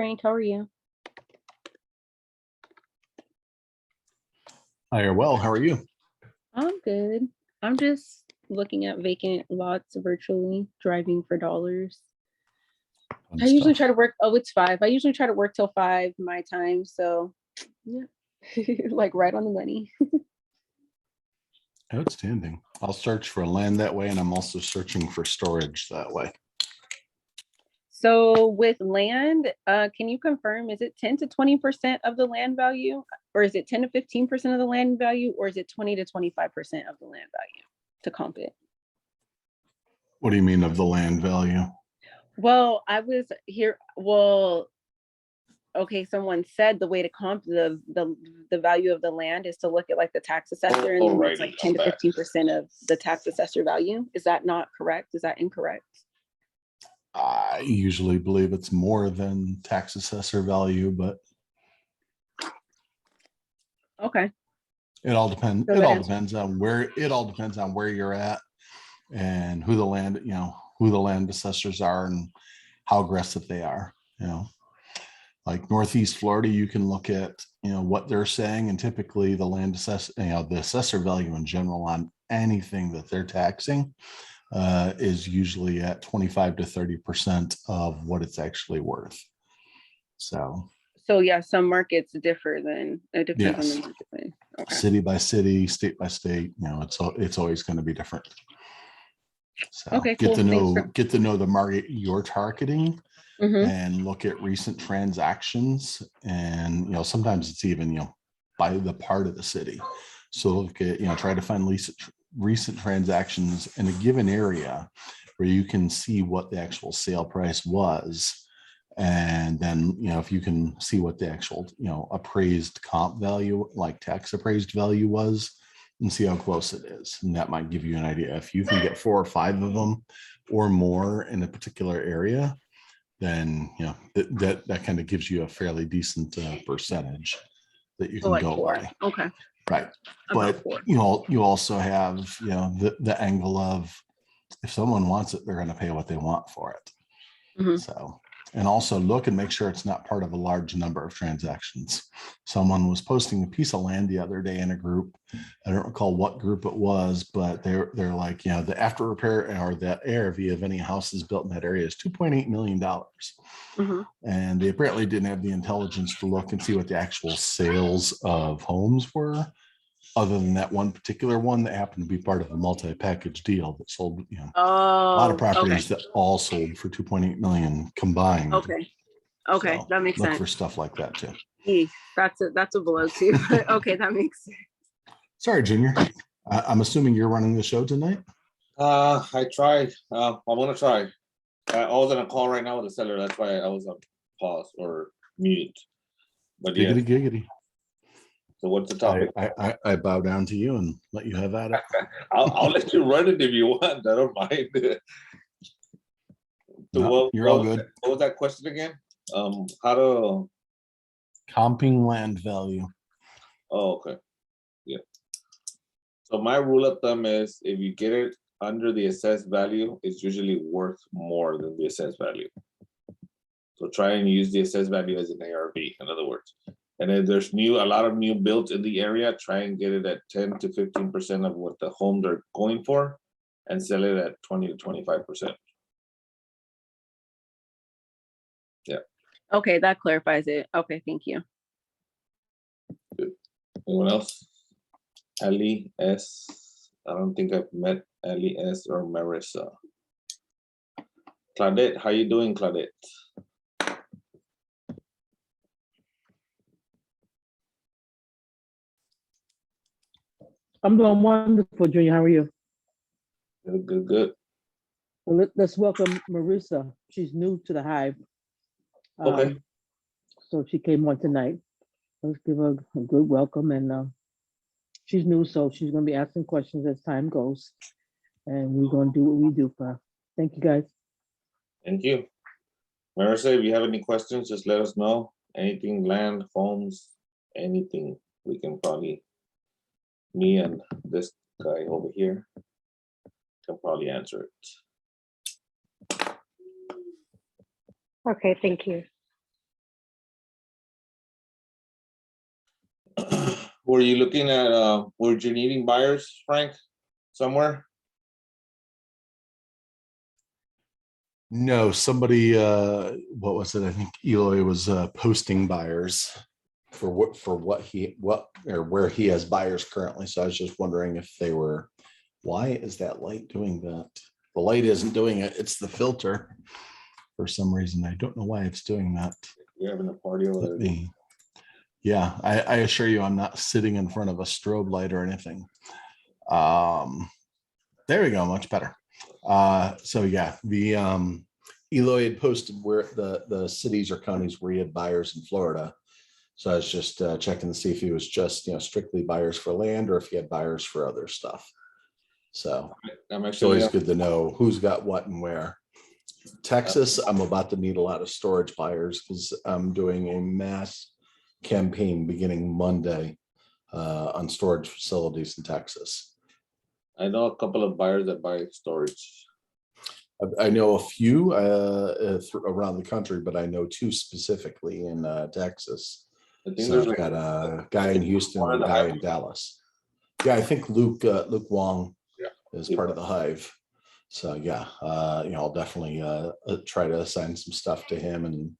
Frank. How are you? Hi, well, how are you? I'm good. I'm just looking at vacant lots virtually, driving for dollars. Fun I usually stuff. try to work. Oh, it's 5. I usually try to work till 5 my time. So, yeah, like right on the money. Outstanding. I'll search for land that way, and I'm also searching for storage that way. So, with land, can you confirm, is it 10 to 20% of the land value? Or is it 10 to 15% of the land value? Or is it 20 to 25% of the land value to comp it? What do you mean of the land value? Well, I was here. Well, okay, someone said the way to comp the value of the land is to look at like the tax assessor, and then it's like 10 to 15% of the tax assessor value. Is that not correct? Is that incorrect? I usually believe it's more than tax assessor value, but Okay. it all depends. So It that all answers. depends on where. It all depends on where you're at and who the land, who the land assessors are and how aggressive they are. Like Northeast Florida, you can look at what they're saying, and typically the land assess, the assessor value in general on anything that they're taxing is usually at 25 to 30% of what it's actually worth. So Yeah, some markets differ. Then it depends on yes, the market. Okay. city by city, state by state, it's always going to be different. So Okay. get Cool. to Thanks. know the market you're targeting. Mm-hmm. And look at recent transactions, and sometimes it's even by the part of the city. So look at try to find recent transactions in a given area where you can see what the actual sale price was, and then if you can see what the actual appraised comp value, like tax appraised value was, and see how close it is, and that might give you an idea. If you can get 4 or 5 of them or more in a particular area, then that kind of gives you a fairly decent percentage that you So can like go 4. by. Okay. Right. About But 4. you also have the angle of, if someone wants it, they're going to pay what they want for it. Mm-hmm. So, and also look and make sure it's not part of a large number of transactions. Someone was posting a piece of land the other day in a group. I don't recall what group it was, but they're like, the after repair or the ARV of any houses built in that area is $2.8 million. Mm-hmm. And they apparently didn't have the intelligence to look and see what the actual sales of homes were, other than that one particular one that happened to be part of a multi-package deal that sold, a lot of properties that all sold for 2.8 million combined. Okay. So That makes look sense. for stuff like that too. That's a blow too. Okay, that makes sense. Sorry, Junior. I'm assuming you're running the show tonight. I tried. I'm gonna try. I was on a call right now with the seller. That's why I was on pause or mute. But yeah. Giggity. So what's the topic? I bow down to you and let you have at it. I'll let you run it if you want. I don't mind. So you're all good. What was that question again? How to comping land value. Oh, okay. Yeah. So my rule of thumb is if you get it under the assessed value, it's usually worth more than the assessed value. So try and use the assessed value as an ARV, in other words. And then there's a lot of new builds in the area. Try and get it at 10 to 15% of what the home they're going for, and sell it at 20 to 25%. Yeah. Okay, that clarifies it. Okay, thank you. Good. Anyone else? Ali S. I don't think I've met Ali S. or Marissa. Claudette, how you doing, Claudette? I'm doing wonderful, Junior. How are you? Good. Well, let's welcome Marissa. She's new to the Hive. Okay. So she came on tonight. Let's give her a good welcome. And she's new, so she's going to be asking questions as time goes. And we're going to do what we do for her. Thank you, guys. Thank you. Marissa, if you have any questions, just let us know. Anything, land, homes, anything, we can probably, me and this guy over here can probably answer it. Okay, thank you. Were you looking at, were you needing buyers, Frank, somewhere? No, somebody, what was it? I think Eloy was posting buyers for where he has buyers currently. So I was just wondering if they were, why is that light doing that? The light isn't doing it. It's the filter. For some reason, I don't know why it's doing that. You're having a party over Let there. me, yeah, I assure you, I'm not sitting in front of a strobe light or anything. There we go, much better. So yeah, the Eloy had posted where the cities or counties where he had buyers in Florida. So I was just checking to see if he was just, strictly buyers for land or if he had buyers for other stuff. So I'm it's always actually, good to know who's got what and where. Texas, I'm about to need a lot of storage buyers because I'm doing a mass campaign beginning Monday on storage facilities in Texas. I know a couple of buyers that buy storage. I know a few around the country, but I know two specifically in Texas. I think So there's I've like, got a guy in Houston, one and of a the guy Hive in Dallas. Yeah, I think Luke Wong is Yeah. part of the Hive. So yeah, I'll definitely try to assign some stuff to him, and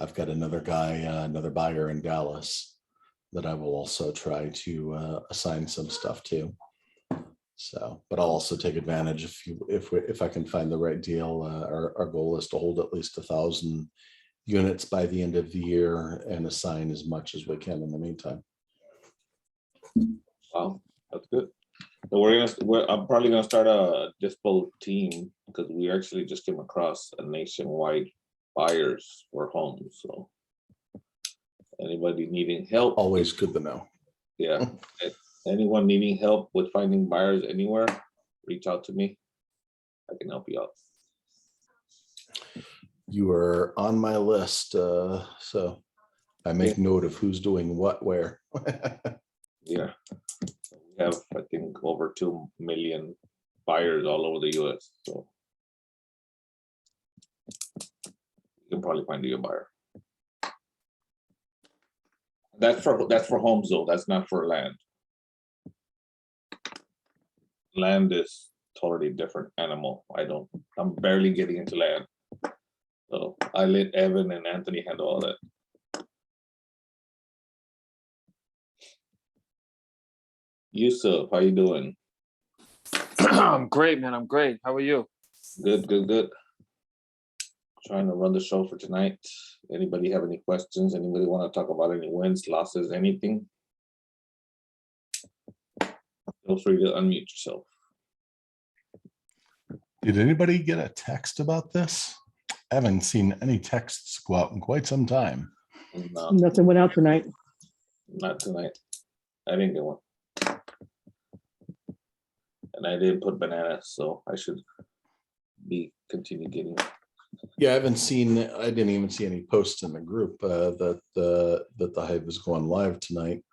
I've got another guy, another buyer in Dallas that I will also try to assign some stuff to. So, but I'll also take advantage if I can find the right deal. Our goal is to hold at least 1,000 units by the end of the year and assign as much as we can in the meantime. wow, that's good. So I'm probably gonna start a dispo team because we actually just came across a nationwide buyers for homes, so. Anybody needing help? Always good to know. Yeah, anyone needing help with finding buyers anywhere, reach out to me. I can help you out. You are on my list, so I make note of who's doing what where. Yeah. We have, I think, over 2 million buyers all over the US, so. You can probably find you a buyer. That's for homes though, that's not for land. Land is totally different animal. I'm barely getting into land. So I let Evan and Anthony handle all that. Yusuf, how you doing? I'm great, man. I'm great. How are you? Good, good, good. Trying to run the show for tonight. Anybody have any questions? Anybody want to talk about any wins, losses, anything? Feel free to unmute yourself. Did anybody get a text about this? I haven't seen any texts go out in quite some time. No, Nothing went out tonight. not tonight. I didn't get one. And I didn't put bananas, so I should continue getting. Yeah, I didn't even see any posts in the group that the Hive is going live tonight.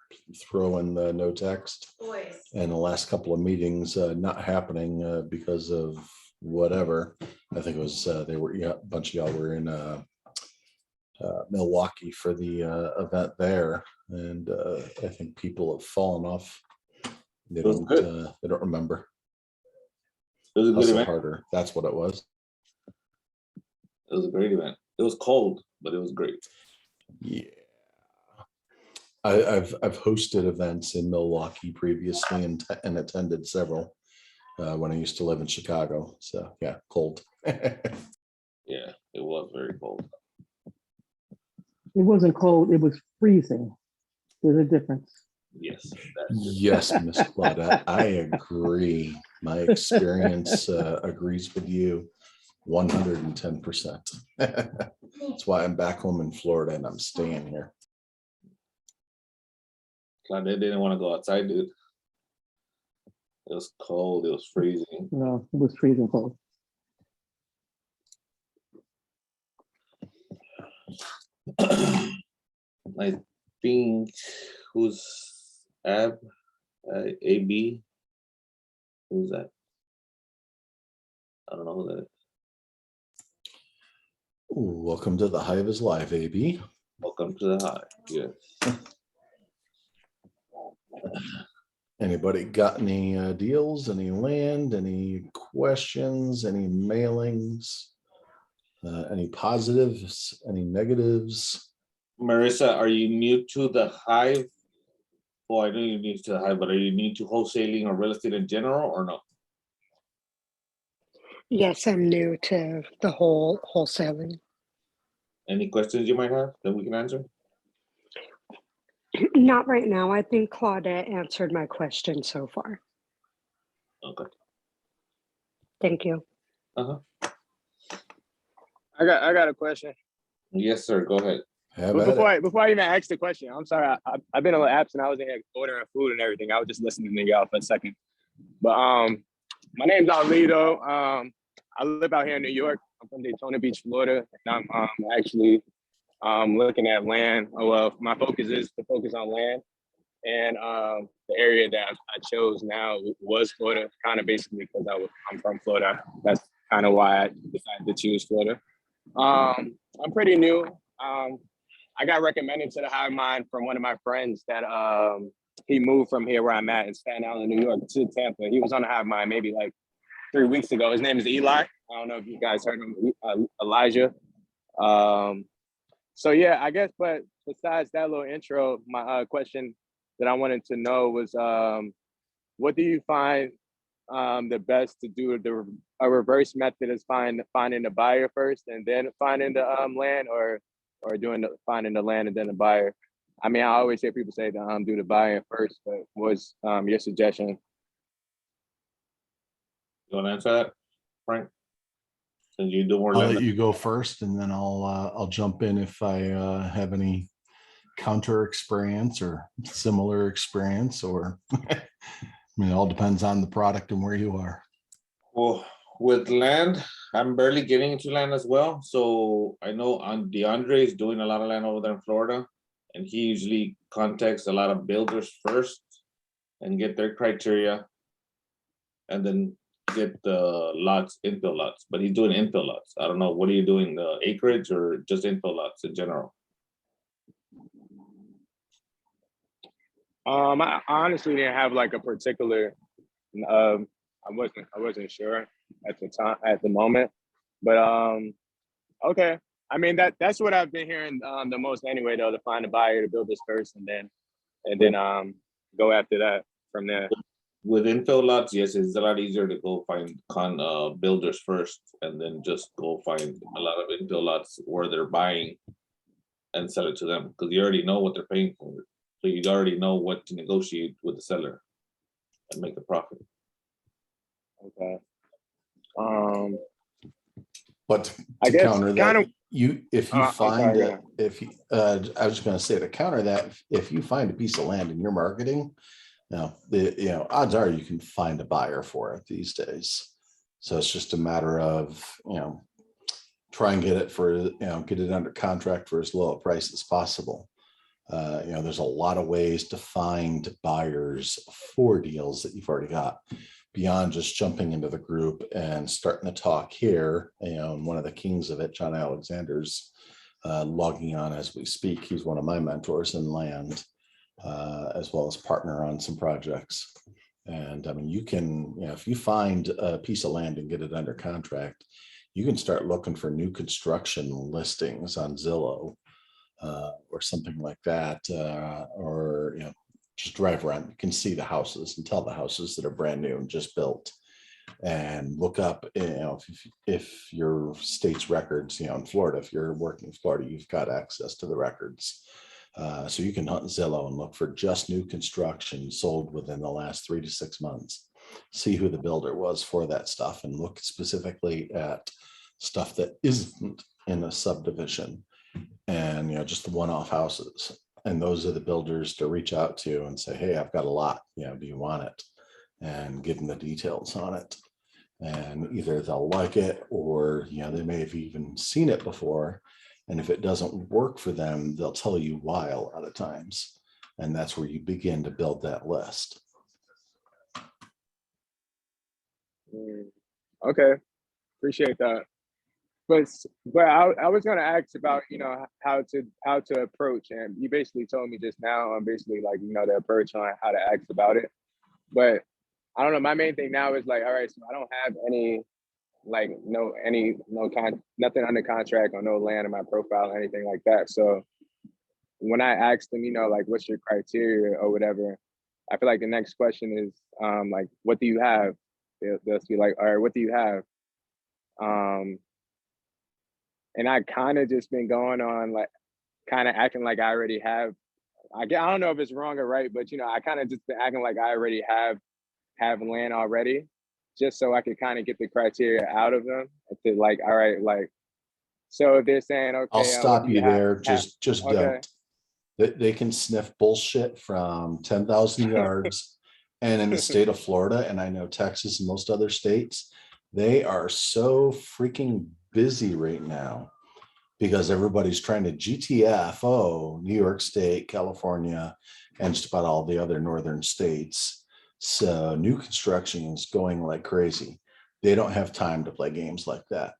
Throw in the no text. And the last couple of meetings not happening because of whatever. I think it was a bunch of y'all were in Milwaukee for the event there, and I think people have fallen off. They was don't good. they don't remember. It was a good Hustle event. harder. That's what it was. It was a great event. It was cold, but it was great. Yeah. I've hosted events in Milwaukee previously and attended several when I used to live in Chicago. So yeah, cold. Yeah, it was very cold. It wasn't cold, it was freezing. There's a difference. Yes. Yes, Miss Claudette, I agree. My experience agrees with you 110%. That's why I'm back home in Florida and I'm staying here. Claudette didn't want to go outside, dude. It was cold. It was freezing. No, it was freezing cold. I think who's AB? Who's that? I don't know who that is. Ooh, welcome to the Hive is Live, AB. Welcome to the Hive. Yes. Anybody got any deals, any land, any questions, any mailings? Any positives, any negatives? Marissa, are you new to the Hive? Well, I know you're new to the Hive, but are you new to wholesaling or real estate in general or no? Yes, I'm new to the whole wholesaling. Any questions you might have that we can answer? Not right now. I think Claudette answered my question so far. Okay. Thank you. Uh-huh. I got a question. Yes, sir. Go ahead. Have But at it. before I even ask the question, I'm sorry. I've been a little absent. I was in here ordering food and everything. I was just listening to y'all for a second. But my name's Alito. I live out here in New York. I'm from Daytona Beach, Florida, and I'm actually looking at land. Oh, well, my focus is to focus on land, and the area that I chose now was Florida, kind of basically because I'm from Florida. That's kind of why I decided to choose Florida. I'm pretty new. I got recommended to the Hive Mind from one of my friends that he moved from here where I'm at in Staten Island, New York, to Tampa. He was on the Hive Mind maybe like 3 weeks ago. His name is Eli. I don't know if you guys heard of him, Elijah. So yeah, I guess, but besides that little intro, my question that I wanted to know was, what do you find the best to do? A reverse method is finding the buyer first and then finding the land, or finding the land and then the buyer. I mean, I always hear people say to do the buyer first, but what's your suggestion? You want to answer that, Frank? Since you do more I'll land. let you go first, and then I'll jump in if I have any counter experience or similar experience, or I mean, it all depends on the product and where you are. Well, with land, I'm barely getting into land as well. So I know DeAndre is doing a lot of land over there in Florida, and he usually contacts a lot of builders first and get their criteria, and then get the lots, infill lots. But he's doing infill lots. I don't know, what are you doing, the acreage or just infill lots in general? I honestly didn't have like a particular. I wasn't sure at the moment, but okay. I mean that's what I've been hearing the most anyway, though, to find a buyer, to build this first, and then go after that from there. With infill lots, yes, it's a lot easier to go find builders first, and then just go find a lot of infill lots where they're buying and sell it to them, because you already know what they're paying for it. So you already know what to negotiate with the seller and make a profit. Okay. But I to guess counter kind that, of. if you I'm find sorry, I was going to say, to counter that, if you find a piece of land in your marketing, now odds are you can find a buyer for it these days. So it's just a matter of try and get it under contract for as low a price as possible. There's a lot of ways to find buyers for deals that you've already got, beyond just jumping into the group and starting to talk here. And one of the kings of it, John Alexander's logging on as we speak. He's one of my mentors in land, as well as partner on some projects. And I mean, you can, if you find a piece of land and get it under contract, you can start looking for new construction listings on Zillow or something like that, or just drive around. You can see the houses and tell the houses that are brand new and just built, and look up, if your state's records, in Florida, if you're working in Florida, you've got access to the records. So you can hunt Zillow and look for just new construction sold within the last 3 to 6 months. See who the builder was for that stuff, and look specifically at stuff that isn't in a subdivision, and just the one-off houses. And those are the builders to reach out to and say, hey, I've got a lot, do you want it? And give them the details on it. And either they'll like it, or they may have even seen it before. And if it doesn't work for them, they'll tell you why a lot of times. And that's where you begin to build that list. Okay, appreciate that. but I was gonna ask about, you know, how to approach, and you basically told me just now on basically like, you know, the approach on how to ask about it. But I don't know. My main thing now is like, all right, so I don't have any like nothing under contract or no land in my profile or anything like that. So when I ask them, you know, like what's your criteria or whatever, I feel like the next question is like, what do you have? They'll be like, all right, what do you have? And I kind of just been going on like kind of acting like I already have. I don't know if it's wrong or right, but you know, I kind of just been acting like I already have land already, just so I could kind of get the criteria out of them. To like, all right, like, so if they're saying, okay, I'll what stop do you have? there. Just Okay. don't. They can sniff bullshit from 10,000 yards. And in the state of Florida, and I know Texas and most other states, they are so freaking busy right now because everybody's trying to GTFO, New York State, California, and just about all the other northern states. So new construction is going like crazy. They don't have time to play games like that.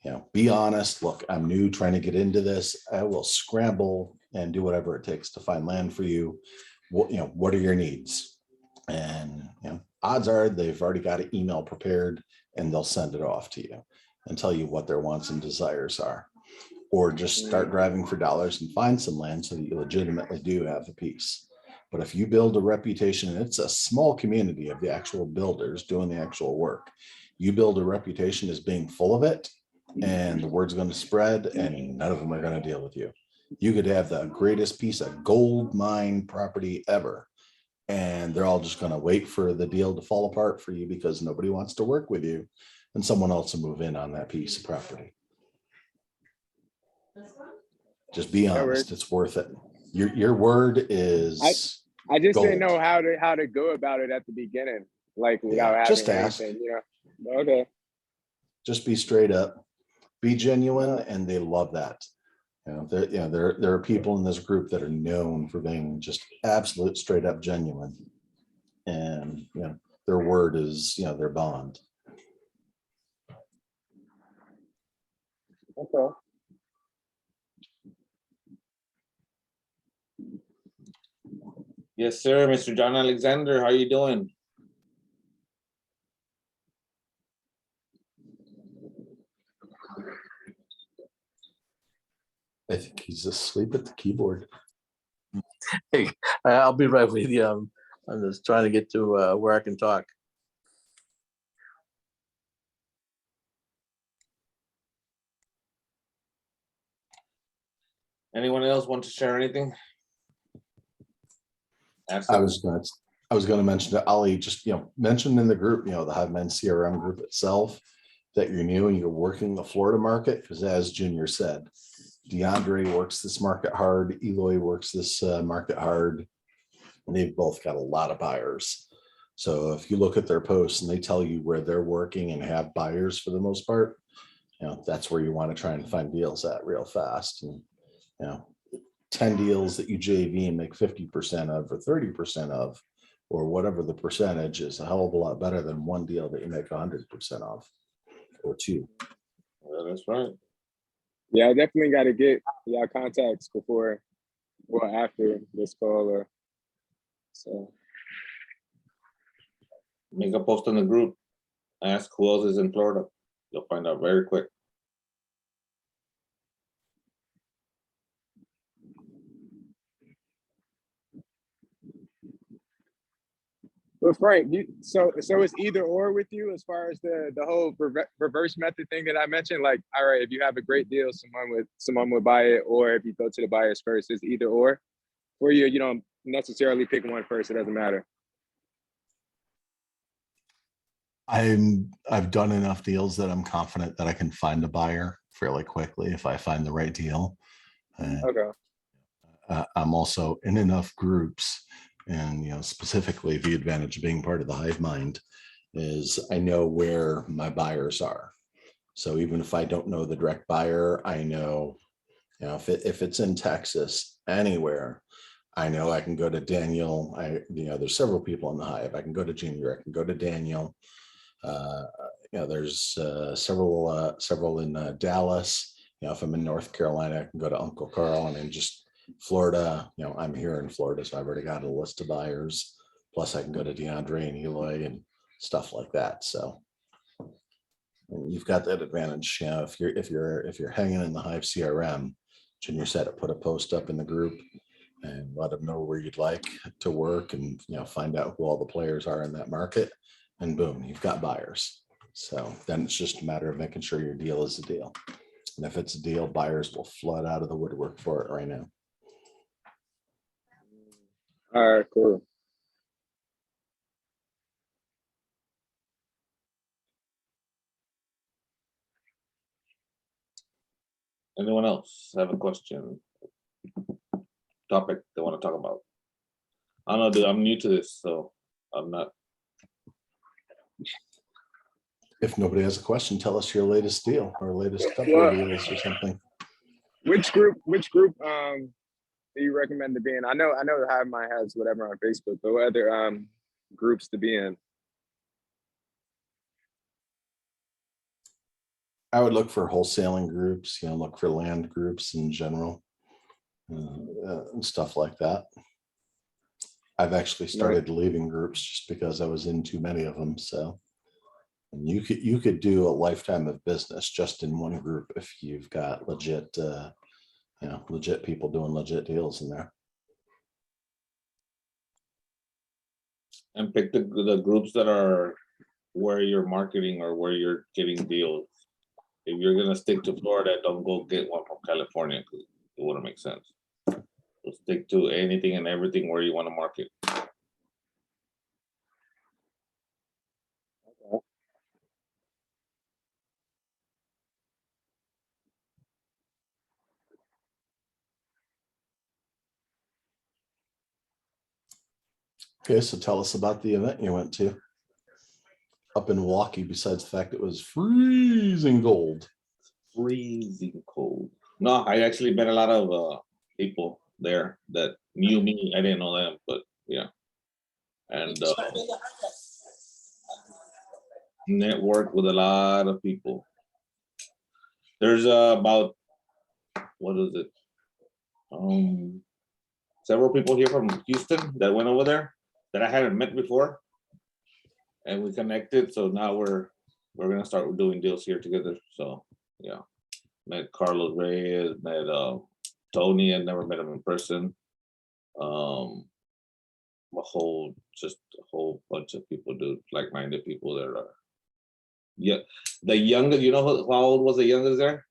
You know, be honest. Look, I'm new trying to get into this. I will scramble and do whatever it takes to find land for you. What are your needs? And odds are they've already got an email prepared and they'll send it off to you and tell you what their wants and desires are. Or just start driving for dollars and find some land so that you legitimately do have a piece. But if you build a reputation, and it's a small community of the actual builders doing the actual work, you build a reputation as being full of it, and the word's going to spread and none of them are going to deal with you. You could have the greatest piece of gold mine property ever, and they're all just going to wait for the deal to fall apart for you because nobody wants to work with you, and someone else will move in on that piece of property. Just be honest. It's worth it. Your word is. I just gold. didn't know how to go about it at the beginning, like without having just ask. anything, you know. Okay. Just be straight up, be genuine, and they love that. There are people in this group that are known for being just absolute straight up genuine, and their word is their bond. Okay. Yes, sir. Mr. John Alexander, how you doing? I think he's asleep at the keyboard. Hey, I'll be right with you. I'm just trying to get to where I can talk. Anyone else want to share anything? I was going to mention to Ali, just mentioned in the group, the HiveMind CRM group itself, that you're new and you're working the Florida market, because as Junior said, DeAndre works this market hard, Eloy works this market hard, and they've both got a lot of buyers. So if you look at their posts and they tell you where they're working and have buyers for the most part, that's where you want to try and find deals at real fast. And 10 deals that you JV and make 50% of or 30% of, or whatever the percentage, is a hell of a lot better than one deal that you make 100% of, or two. Yeah, that's right. Yeah, I definitely got to get y'all contacts before or after this call, or so. Make a post on the group. Ask who else is in Florida. You'll find out very quick. But Frank, so it's either or with you as far as the whole reverse method thing that I mentioned. Like, all right, if you have a great deal, someone would buy it, or if you go to the buyers first, it's either or. For you, you don't necessarily pick one first. It doesn't matter. I've done enough deals that I'm confident that I can find a buyer fairly quickly if I find the right deal. Okay. I'm also in enough groups, and specifically the advantage of being part of the HiveMind is I know where my buyers are. So even if I don't know the direct buyer, I know, if it's in Texas, anywhere, I know I can go to Daniel. There's several people in the Hive. I can go to Junior. I can go to Daniel. there's several in Dallas. If I'm in North Carolina, I can go to Uncle Carl, and in just Florida, I'm here in Florida, so I've already got a list of buyers. Plus I can go to DeAndre and Eloy and stuff like that. So you've got that advantage. If you're hanging in the Hive CRM, Junior said it, put a post up in the group and let them know where you'd like to work, and find out who all the players are in that market, and boom, you've got buyers. So then it's just a matter of making sure your deal is a deal. And if it's a deal, buyers will flood out of the woodwork for it right now. All right, cool. Anyone else have a question? Topic they want to talk about? I don't know, dude, I'm new to this, so I'm not. If nobody has a question, tell us your latest deal or latest couple Well, of deals or something. Which group do you recommend to be in? I know the Hive Mind has whatever on Facebook, but what other groups to be in? I would look for wholesaling groups, look for land groups in general, and stuff like that. I've actually started leaving groups just because I was in too many of them. So, and you could do a lifetime of business just in one group if you've got legit, legit people doing legit deals in there. And pick the groups that are where you're marketing or where you're getting deals. If you're gonna stick to Florida, don't go get one from California, because it wouldn't make sense. So stick to anything and everything where you want to market. Okay, so tell us about the event you went to up in Milwaukee, besides the fact it was freezing cold. Freezing cold. No, I actually met a lot of people there that knew me. I didn't know them, but yeah. And network with a lot of people. There's about, what is it? Several people here from Houston that went over there that I hadn't met before, and we connected. So now we're gonna start doing deals here together. So yeah, met Carlos Reyes, met Tony. I never met him in person. Just a whole bunch of people, dude, like-minded people that are. Yeah, the youngest. You know how old was the youngest there?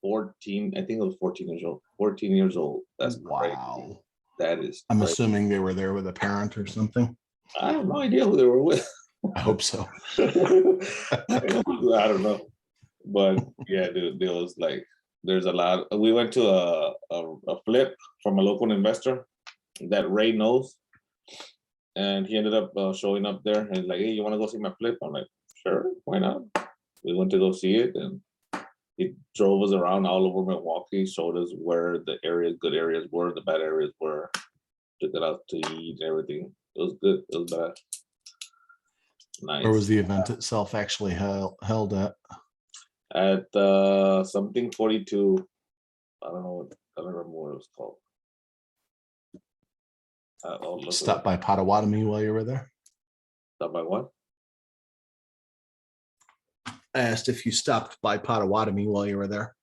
14. I think it was 14 years old. 14 years old. That's crazy. Wow. That is. I'm crazy. assuming they were there with a parent or something. I have no idea who they were with. I hope so. I don't know, but yeah, dude, there was like, there's a lot. We went to a flip from a local investor that Ray knows, and he ended up showing up there and like, hey, you want to go see my flip? I'm like, sure, why not? We went to go see it, and he drove us around all over Milwaukee, showed us where the good areas were, the bad areas were, took it out to eat and everything. It was good. It was bad. Nice. Where was the event itself actually held at? At something 42. I don't know. I don't remember what it was called. Stop by Potawatomi while you were there? Stop by what? I asked if you stopped by Potawatomi while you were there.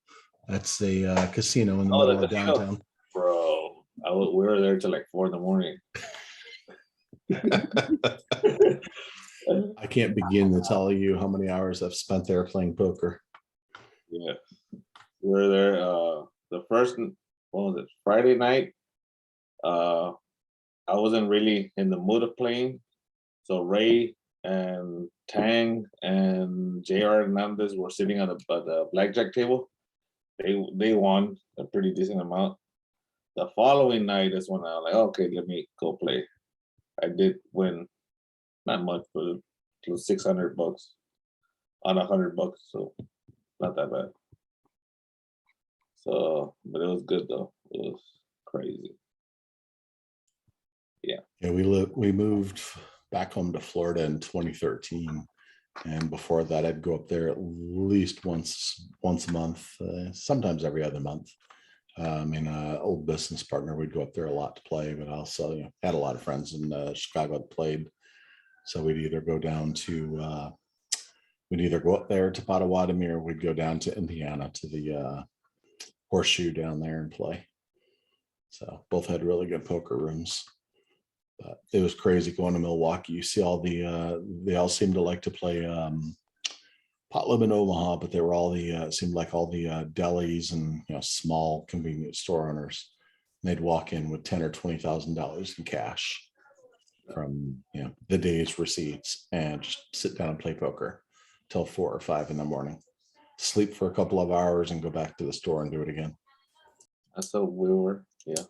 That's a casino in the middle of downtown. Bro, we were there till like 4 in the morning. I can't begin to tell you how many hours I've spent there playing poker. Yeah, we were there. The first, what was it? Friday night. I wasn't really in the mood of playing, so Ray and Tang and JR Hernandez were sitting at the blackjack table. They won a pretty decent amount. The following night is when I was like, okay, let me go play. I did win, not much, but it was $600 on $100, so not that bad. So, but it was good though. It was crazy. Yeah. Yeah, we moved back home to Florida in 2013, And before that, I'd go up there at least once a month, sometimes every other month. Old business partner, we'd go up there a lot to play, but also, had a lot of friends in Chicago that played. So we'd either go down to, we'd either go up there to Potawatomi, or we'd go down to Indiana to the Horseshoe down there and play. So both had really good poker rooms. But it was crazy going to Milwaukee. You see all they all seem to like to play Pot Lib in Omaha, but they were all it seemed like all the delis and small convenience store owners. And they'd walk in with $10,000 or $20,000 in cash from the day's receipts and just sit down and play poker till 4 or 5 in the morning. Sleep for a couple of hours and go back to the store and do it again. That's how we were. Yeah.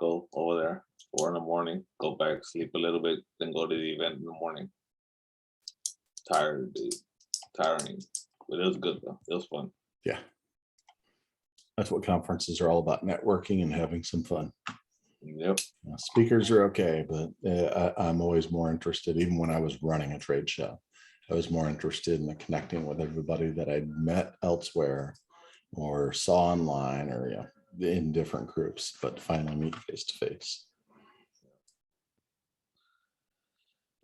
Go over there 4 in the morning, go back, sleep a little bit, then go to the event in the morning. Tiring, but it was good though. It was fun. Yeah. That's what conferences are all about, networking and having some fun. Yep. Speakers are okay, but I'm always more interested, even when I was running a trade show, I was more interested in connecting with everybody that I'd met elsewhere or saw online or in different groups, but finally meet face to face.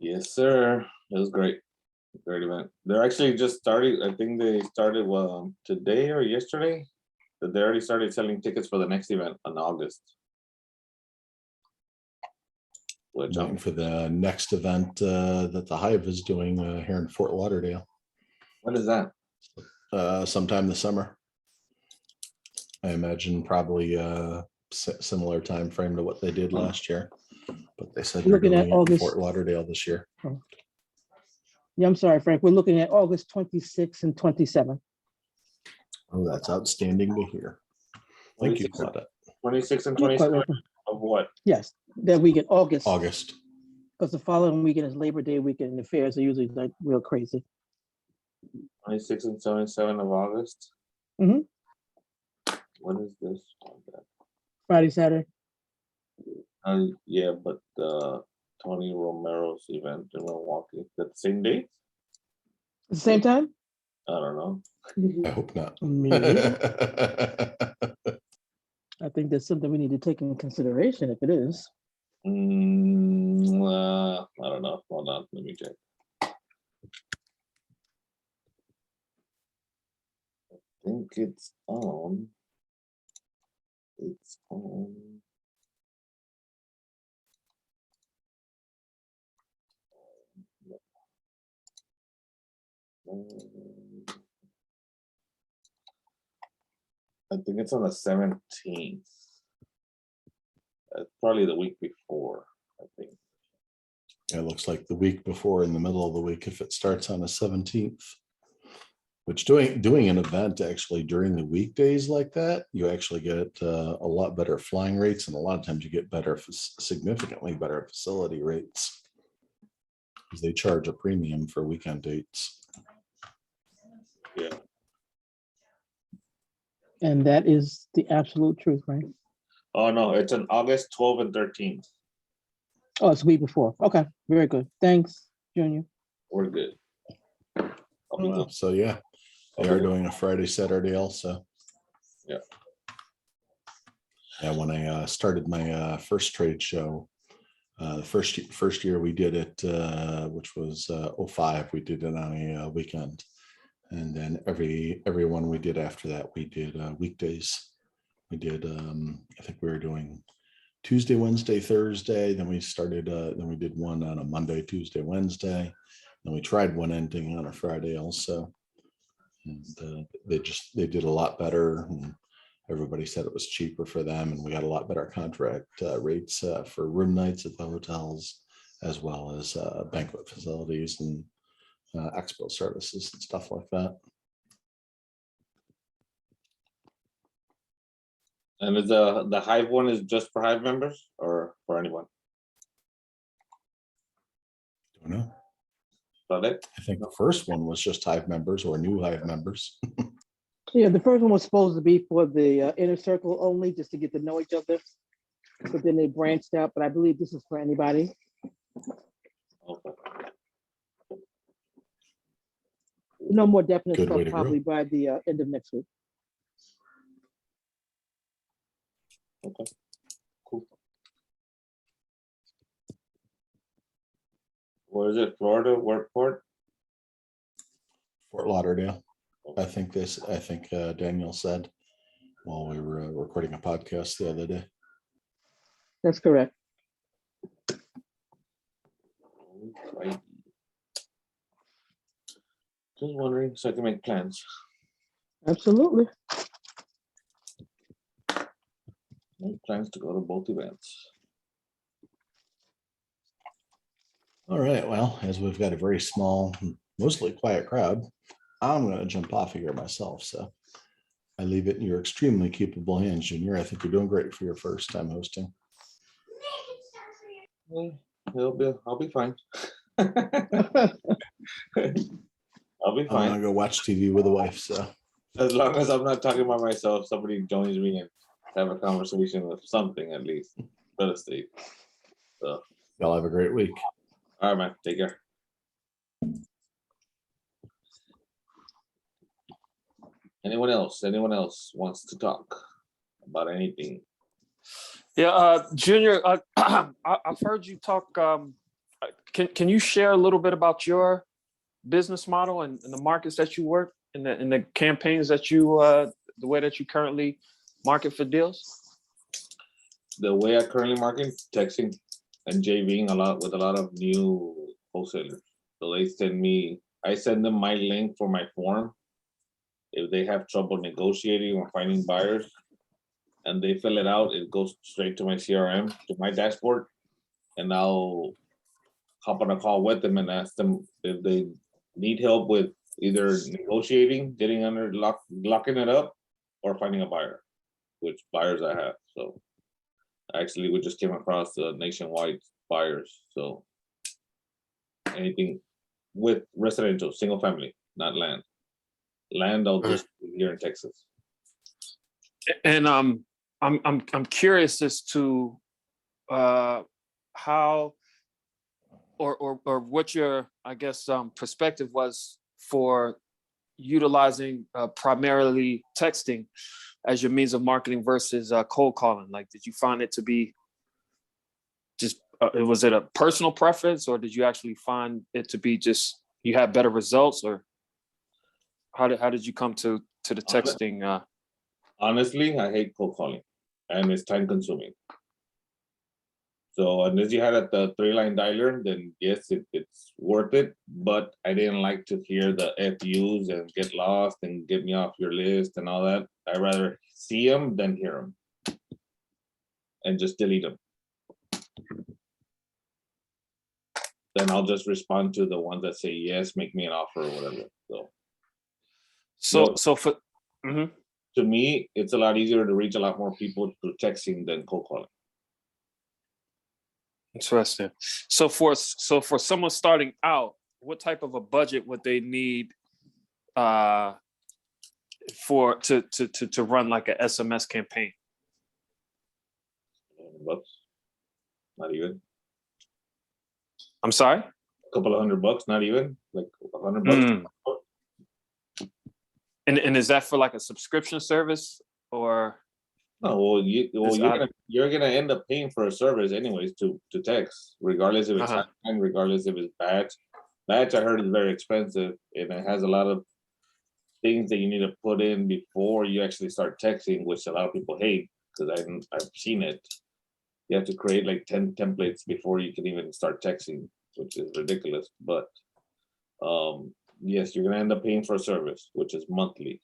Yes, sir. It was great. Great event. They're actually just started. I think they started today or yesterday. That they already started selling tickets for the next event in August. Which Waiting for the next event that the Hive is doing here in Fort Lauderdale. what is that? Sometime this summer. I imagine probably similar time frame to what they did last year, but they said they're Looking doing at it in August. Fort Lauderdale this year. Yeah, I'm sorry, Frank. We're looking at August 26 and 27. Oh, that's outstanding to hear. Thank you, 26 Claudette. 26 and You're quite 27 welcome. of what? Yes, that weekend, August, August. because the following weekend is Labor Day weekend, and the fairs are usually like real crazy. 26 and 27 of August. Mhm. What is this? Friday, Saturday. Yeah, but Tony Romero's event in Milwaukee. That same date? At the same time? I don't know. I hope not. Me neither. I think that's something we need to take into consideration if it is. I don't know. Hold on, let me check. I think it's on. It's on. I think it's on the 17th. Probably the week before, I think. It looks like the week before, in the middle of the week, if it starts on the 17th. Which doing an event actually during the weekdays like that, you actually get a lot better flying rates, and a lot of times you get significantly better facility rates, because they charge a premium for weekend dates. Yeah. And that is the absolute truth, right? Oh no, it's on August 12th and 13th. Oh, it's the week before. Okay, very good. Thanks, Junior. We're good. I'll be good. So yeah, they are doing a Friday, Saturday also. Yeah. Yeah, when I started my first trade show, the first year we did it, which was 05, we did it on a weekend. And then every one we did after that, we did weekdays. We did, I think we were doing Tuesday, Wednesday, Thursday. Then we started, then we did one on a Monday, Tuesday, Wednesday. Then we tried one ending on a Friday also. And they did a lot better. And everybody said it was cheaper for them. And we got a lot better contract rates for room nights at the hotels, as well as banquet facilities and expo services and stuff like that. And is the Hive one is just for Hive members or for anyone? Don't know. Got it? I think the first one was just Hive members or new Hive members. Yeah, the first one was supposed to be for the inner circle only, just to get to know each other. But then they branched out, but I believe this is for anybody. Okay. no more definite Good way stuff to grow. probably by the end of next week. Okay, cool. Where is it? Florida, Workport? Fort Lauderdale. I think Daniel said while we were recording a podcast the other day. That's correct. Right. Just wondering so I can make plans. Absolutely. Make plans to go to both events. All right, well, as we've got a very small, mostly quiet crowd, I'm going to jump off of here myself. So I leave it in your extremely capable hands, Junior. I think you're doing great for your first time hosting. Well, I'll be fine. I'll be I'm fine. going to go watch TV with the wife. So As long as I'm not talking about myself, somebody joins me and have a conversation with something at least. Real estate. So, y'all have a great week. all right, man. Take care. Anyone else? Anyone else wants to talk about anything? Yeah, Junior, I've heard you talk. Can you share a little bit about your business model and the markets that you work in the campaigns that you the way that you currently market for deals? The way I currently market, texting and JVing a lot with a lot of new wholesalers. So they I send them my link for my form. If they have trouble negotiating or finding buyers and they fill it out, it goes straight to my CRM, to my dashboard. And I'll hop on a call with them and ask them if they need help with either negotiating, getting under locking it up, or finding a buyer, which buyers I have. So actually, we just came across nationwide buyers. So anything with residential, single family, not land. Land, I'll just here in Texas. And I'm curious as to how or what your, I guess, perspective was for utilizing primarily texting as your means of marketing versus cold calling. Like, did you find it to be just, was it a personal preference, or did you actually find it to be just, you had better results, or how did you come to the texting? Honestly, I hate cold calling, and it's time consuming. So unless you had the 3-line dialer, then yes, it's worth it. But I didn't like to hear the FUs and get lost and get me off your list and all that. I'd rather see them than hear them, and just delete them. Then I'll just respond to the ones that say yes, make me an offer or whatever. So for to me, it's a lot easier to reach a lot more people through texting than cold calling. Interesting. So for someone starting out, what type of a budget would they need to run like a SMS campaign? $100, not even. I'm sorry? A couple of $100, not even, like $100. And is that for like a subscription service, or? No, well, you're gonna end up paying for a service anyways to text, regardless if it's time, regardless if it's batch. Batch, I heard, is very expensive, and it has a lot of things that you need to put in before you actually start texting, which a lot of people hate, because I've seen it. You have to create like 10 templates before you can even start texting, which is ridiculous. But yes, you're gonna end up paying for a service, which is monthly.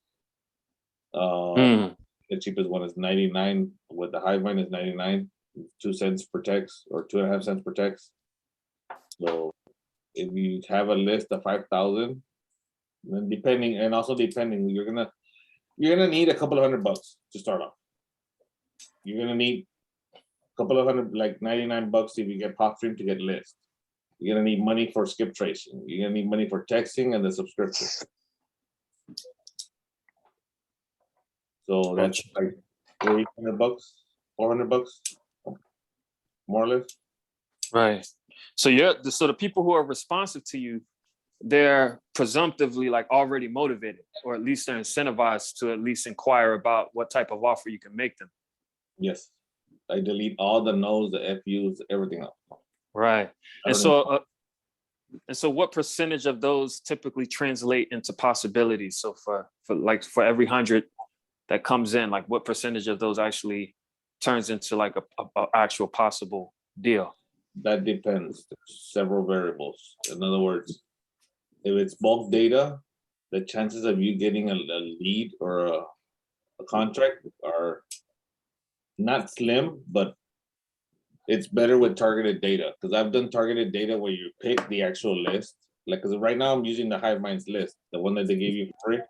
The cheapest one is 99. With the Hivemind is 99, 2 cents per text, or 2.5 cents per text. So if you have a list of 5,000, then depending, you're gonna need a couple of $100 to start off. You're gonna need a couple of $100, like $99 if you get PopStream to get list. You're gonna need money for skip tracing. You're gonna need money for texting and the subscription. So that's like $300, $400, more or less. Right. So the people who are responsive to you, they're presumptively like already motivated, or at least they're incentivized to at least inquire about what type of offer you can make them. Yes. I delete all the no's, the FUs, everything else. Right. I And don't so, what percentage of those typically translate into possibilities? So for every 100 that comes in, like what percentage of those actually turns into like a actual possible deal? That depends. There's several variables. In other words, if it's bulk data, the chances of you getting a lead or a contract are not slim, but it's better with targeted data, because I've done targeted data where you pick the actual list. Like, because right now I'm using the Hive Minds list, the one that they gave you for free.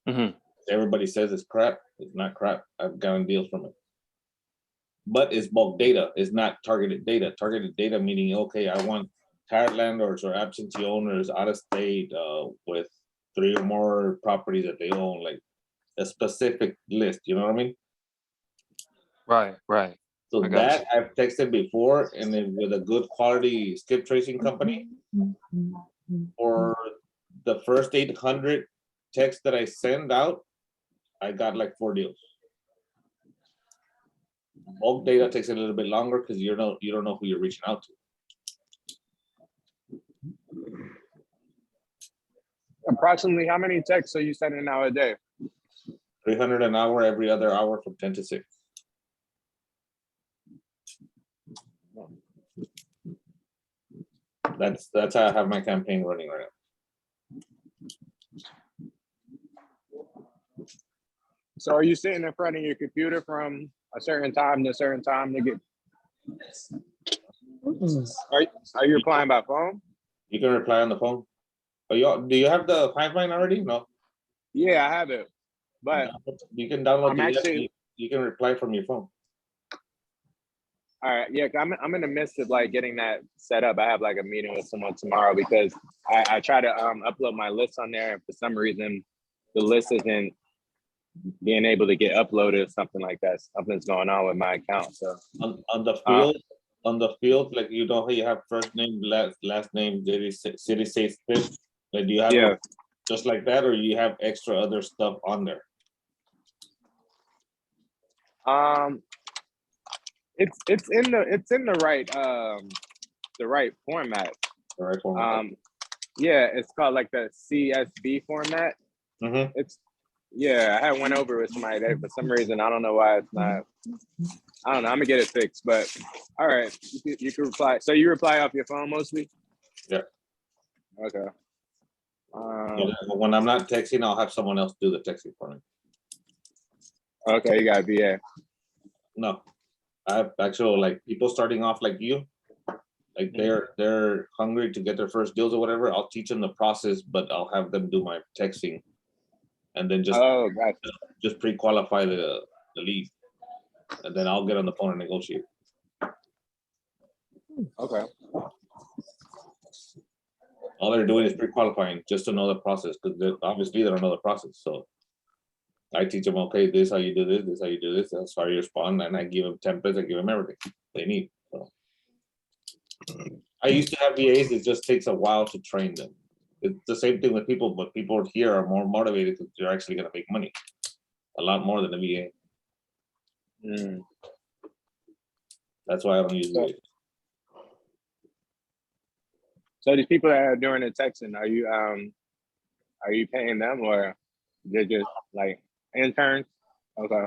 Mhm. Everybody says it's crap. It's not crap. I've gotten deals from it. But it's bulk data. It's not targeted data. Targeted data meaning, okay, I want tired landlords or absentee owners out of state with 3 or more properties that they own, like a specific list. You know what I mean? Right, right. So I got that I've texted before, and then with a good quality skip tracing company, for the first 800 texts that I send out, I got like 4 deals. Bulk data takes a little bit longer because you don't know who you're reaching out to. Approximately how many texts are you sending out a day? 300 an hour every other hour from 10 to 6. That's how I have my campaign running right now. So are you sitting in front of your computer from a certain time to a certain time to get? Are you replying by phone? You can reply on the phone. Do you have the pipeline already? No. Yeah, I have it, but You can download I'm the app. actually- You can reply from your phone. all right, yeah, I'm in the midst of like getting that set up. I have like a meeting with someone tomorrow because I try to upload my list on there, and for some reason the list isn't being able to get uploaded or something like that. Something's going on with my account. So On the field, like you know how you have first name, last name, city, state, state. Like, do you have yeah, just like that, or you have extra other stuff on there? it's in the right format. All right, for me. Yeah, it's called like the CSV format. Mhm. Yeah, I had went over with somebody there for some reason. I don't know why it's not. I don't know. I'm gonna get it fixed, but all right, you can reply. So you reply off your phone mostly? Yeah. Okay. When I'm not texting, I'll have someone else do the texting for me. Okay, you got a VA. No, I have actual like people starting off like you, like they're hungry to get their first deals or whatever. I'll teach them the process, but I'll have them do my texting, and then Oh, gotcha. just pre-qualify the lead, and then I'll get on the phone and negotiate. Okay. All they're doing is pre-qualifying just to know the process, because obviously they don't know the process. So I teach them, okay, this is how you do this, this is how you do this, that's how you respond, and I give them templates, I give them everything they need. So I used to have VAs, it just takes a while to train them. It's the same thing with people, but people here are more motivated because they're actually gonna make money. A lot more than a VA. Mm. That's why I don't use VAs. So these people that are doing the texting, are you paying them or they're just like interns? Okay.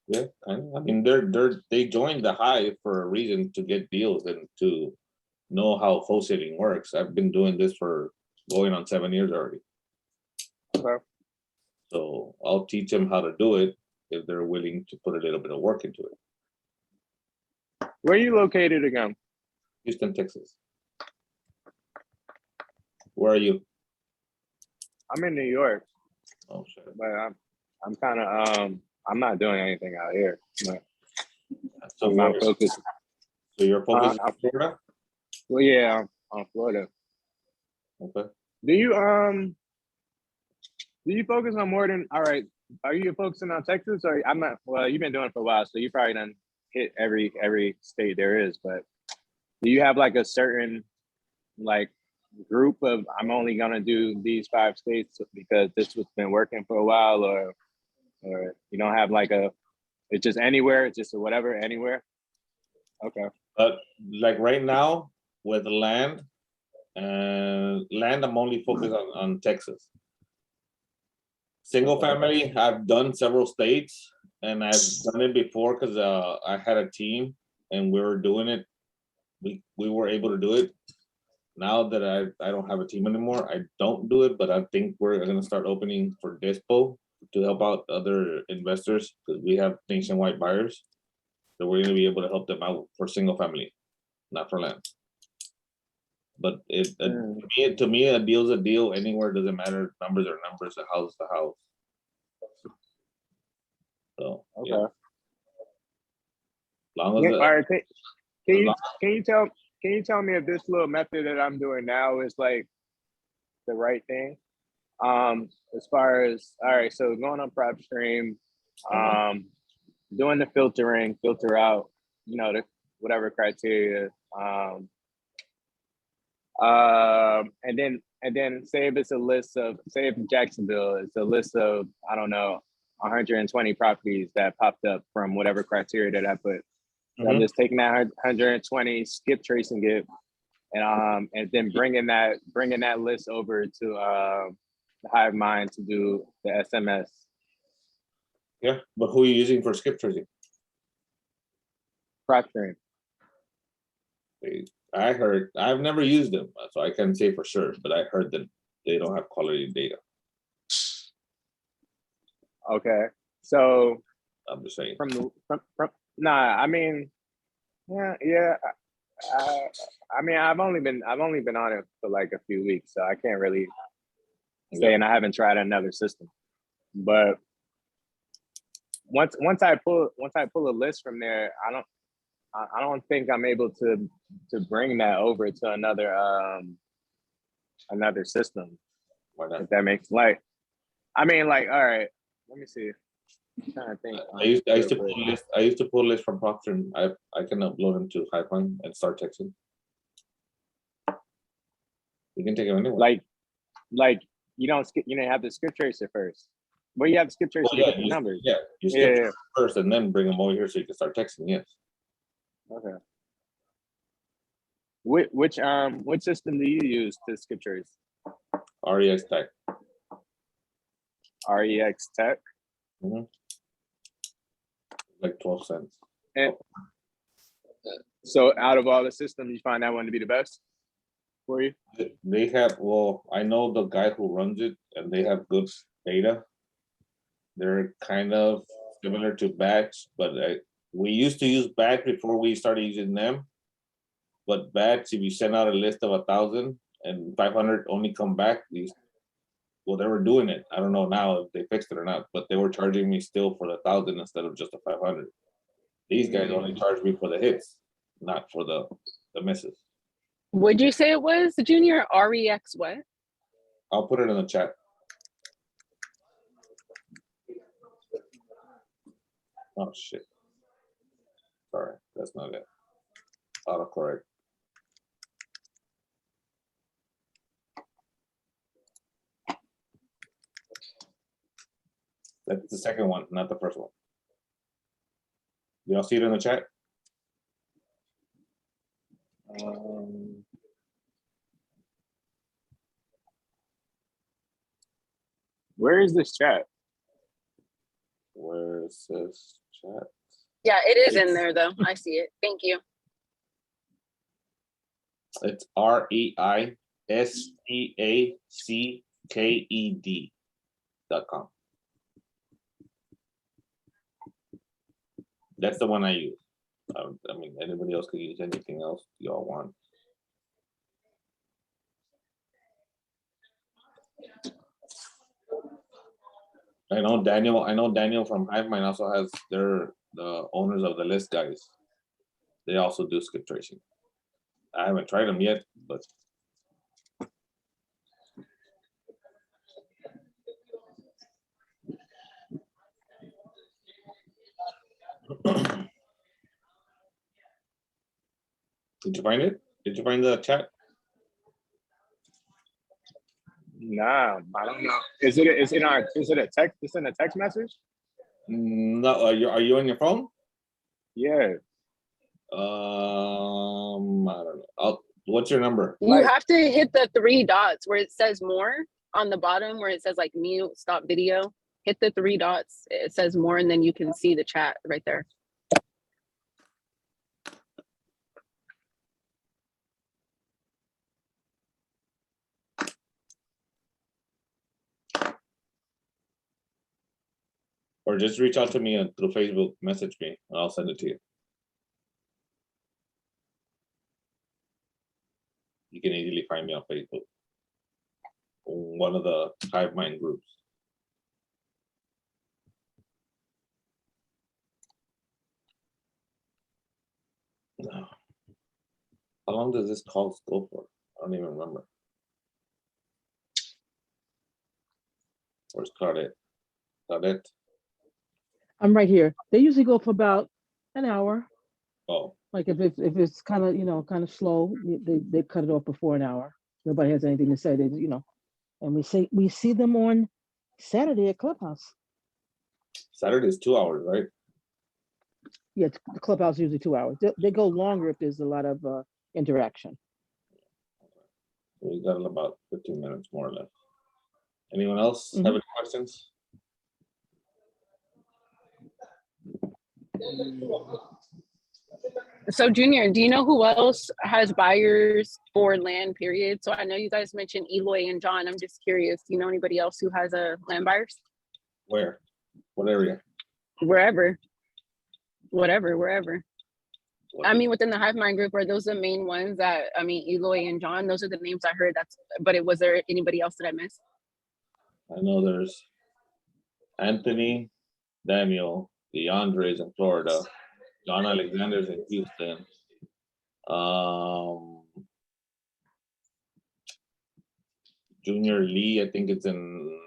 Yeah, kind of. I mean, they joined the Hive for a reason, to get deals and to know how wholesaling works. I've been doing this for going on 7 years already. Okay. So I'll teach them how to do it if they're willing to put a little bit of work into it. Where are you located again? Houston, Texas. Where are you? I'm in New York, Oh, shit. but I'm kind of I'm not doing anything out here. But So I'm where- focused. so you're focused I'm- on Florida? Well, yeah, I'm on Florida. Okay. Do you focus on more than, all right, are you focusing on Texas or I'm not, well, you've been doing it for a while, so you probably done hit every state there is, but do you have like a certain like group of I'm only gonna do these 5 states because this has been working for a while, or you don't have like it's just anywhere, it's just whatever, anywhere? Okay. But like right now with land, I'm only focused on Texas. Single family, I've done several states, and I've done it before because I had a team and we were doing it. We were able to do it. Now that I don't have a team anymore, I don't do it, but I think we're gonna start opening for Dispo to help out other investors because we have nationwide buyers. So we're gonna be able to help them out for single family, not for land. But to me, a deal's a deal. Anywhere doesn't matter. Numbers are numbers. A house is a house. So Okay. yeah. Long Yeah, as all right. Can you long- can you tell me if this little method that I'm doing now is like the right thing? As far as, all right, so going on PropStream, doing the filtering, filter out, the whatever criteria, and then say if it's a list of, say if Jacksonville, it's a list of, I don't know, 120 properties that popped up from whatever criteria that I put. So I'm just taking that 120, skip tracing it, and then bringing that list over to the HiveMind to do the SMS. Yeah, but who are you using for skip tracing? PropStream. I've never used them, so I can't say for sure, but I heard that they don't have quality data. Okay, so I'm just saying. from nah, I mean, yeah. I mean, I've only been on it for like a few weeks, so I can't really say, and I haven't tried another system. But once I pull a list from there, I don't think I'm able to bring that over to another system. Why not? If that makes like, I mean, like, all right, let me see. I'm trying to think. I used to pull list. I used to pull list from PropStream. I can upload them to HiveMind and start texting. You can take them anywhere. Like you don't have to skip tracer first. Well, you have to skip tracer to get the numbers. Yeah, you skip first and then bring them over here so you can start texting. Yes. Okay. Which system do you use to skip trace? REX Tech. REX Tech. Like 12 cents. And so out of all the systems, you find that one to be the best for you? They have, well, I know the guy who runs it and they have good data. They're kind of similar to Batch, but we used to use Batch before we started using them. But Batch, if you send out a list of 1,000 and 500 only come back, they were doing it. I don't know now if they fixed it or not, but they were charging me still for the 1,000 instead of just the 500. These guys only charge me for the hits, not for the misses. Would you say it was Junior? REX what? I'll put it in the chat. Oh shit. Sorry, that's not it. Autocorrect. That's the second one, not the first one. Y'all see it in the chat? Where is this chat? Where is this chat? Yeah, it is in there though. I see it. Thank you. It's REISTACKED.com. That's the one I use. I mean, anybody else could use anything else y'all want. I know Daniel from HiveMind also has the owners of the list guys. They also do skip tracing. I haven't tried them yet, but did you find it? Did you find the chat? Nah, I don't know. Is it a text? It's in a text message? No, are you on your phone? Yeah. I don't know. What's your number? You Like- have to hit the 3 dots where it says more on the bottom where it says like mute, stop video. Hit the 3 dots. It says more, and then you can see the chat right there. Or just reach out to me through Facebook, message me, and I'll send it to you. You can easily find me on Facebook. One of the Hive Mind groups. No. How long does this call go for? I don't even remember. Where's Claudette? Claudette? I'm right here. They usually go for about an hour. Oh, Like if it's kind of, kind of slow, they cut it off before an hour. Nobody has anything to say, and we see them on Saturday at Clubhouse. Saturday is 2 hours, right? Yeah, the Clubhouse is usually 2 hours. They go longer if there's a lot of interaction. We got about 15 minutes more or less. Anyone else have any questions? So Junior, do you know who else has buyers for land, period? So I know you guys mentioned Eloy and John. I'm just curious. Do you know anybody else who has a land buyers? Where? What area? Wherever. Whatever, wherever. I mean, within the Hive Mind group, are those the main ones that, Eloy and John, those are the names I heard. But was there anybody else that I missed? I know there's Anthony, Daniel, DeAndre's in Florida, John Alexander's in Houston. Junior Lee, I think it's in